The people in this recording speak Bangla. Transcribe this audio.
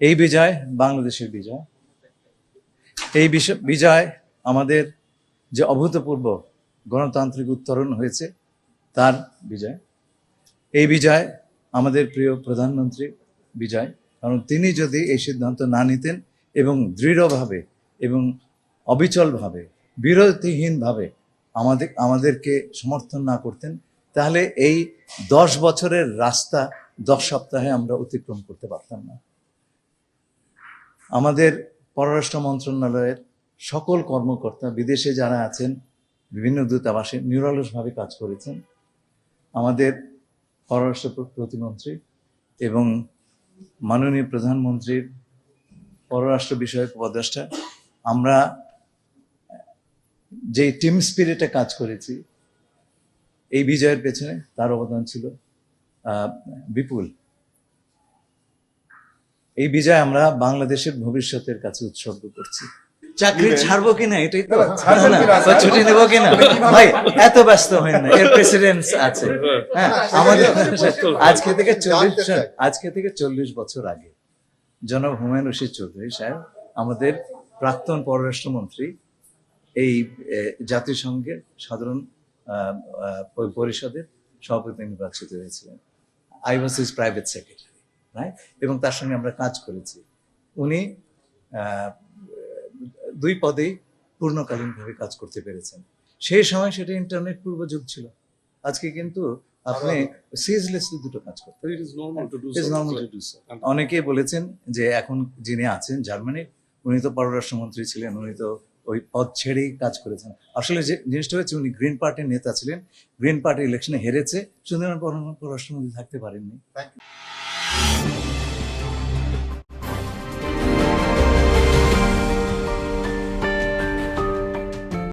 এই বিজয় বাংলাদেশের বিজয়। এই বিজয় আমাদের যে অভূতপূর্ব গণতান্ত্রিক উত্তরণ হয়েছে তার বিজয়। এই বিজয় আমাদের প্রিয় প্রধানমন্ত্রী বিজয়, কারণ তিনি যদি এই সিদ্ধান্ত না নিতেন এবং দৃঢ়ভাবে এবং অবিচলভাবে বিরতিহীনভাবে আমাদেরকে সমর্থন না করতেন, তাহলে এই 10 বছরের রাস্তা 10 সপ্তাহে আমরা অতিক্রম করতে পারতাম না। আমাদের পররাষ্ট্র মন্ত্রণালয়ের সকল কর্মকর্তা বিদেশে যারা আছেন, বিভিন্ন দূতাবাসে নিরলসভাবে কাজ করেছেন। আমাদের পররাষ্ট্র প্রতিমন্ত্রী এবং মাননীয় প্রধানমন্ত্রীর পররাষ্ট্র বিষয়ক উপদেষ্টা, আমরা যে টিম স্পিরিটে কাজ করেছি, এই বিজয়ের পেছনে তার অবদান ছিল বিপুল। এই বিজয় আমরা বাংলাদেশের ভবিষ্যতের কাছে উৎসর্গ করছি। চাকরি ছাড়বো কিনা এটাই তো, ছুটি নেবো কিনা ভাই, এত ব্যস্ত হয় না, এর প্রেসিডেন্স আছে। হ্যাঁ, আমাদের আজকে থেকে 40 বছর আগে জনাব হুমায়ুন রশিদ চৌধুরী সাহেব, আমাদের প্রাক্তন পররাষ্ট্রমন্ত্রী, এই জাতিসংঘের সাধারণ পরিষদের সভাপতি নির্বাচিত হয়েছিলেন। I was his private secretary, right? এবং তার সঙ্গে আমরা কাজ করেছি। উনি 2 পদেই পূর্ণকালীনভাবে কাজ করতে পেরেছেন। সেই সময় সেটা ইন্টারনেট পূর্ব যুগ ছিল। আজকে কিন্তু আপনি সিজলেসলি দুটো কাজ করতে। অনেকেই বলেছেন যে এখন যিনি আছেন জার্মানির, উনি তো পররাষ্ট্রমন্ত্রী ছিলেন, উনি তো ওই পদ ছেড়েই কাজ করেছেন। আসলে যে জিনিসটা হচ্ছে, উনি গ্রিন পার্টির নেতা ছিলেন, গ্রিন পার্টি ইলেকশনে হেরেছে, সুতরাং পররাষ্ট্রমন্ত্রী থাকতে পারেননি।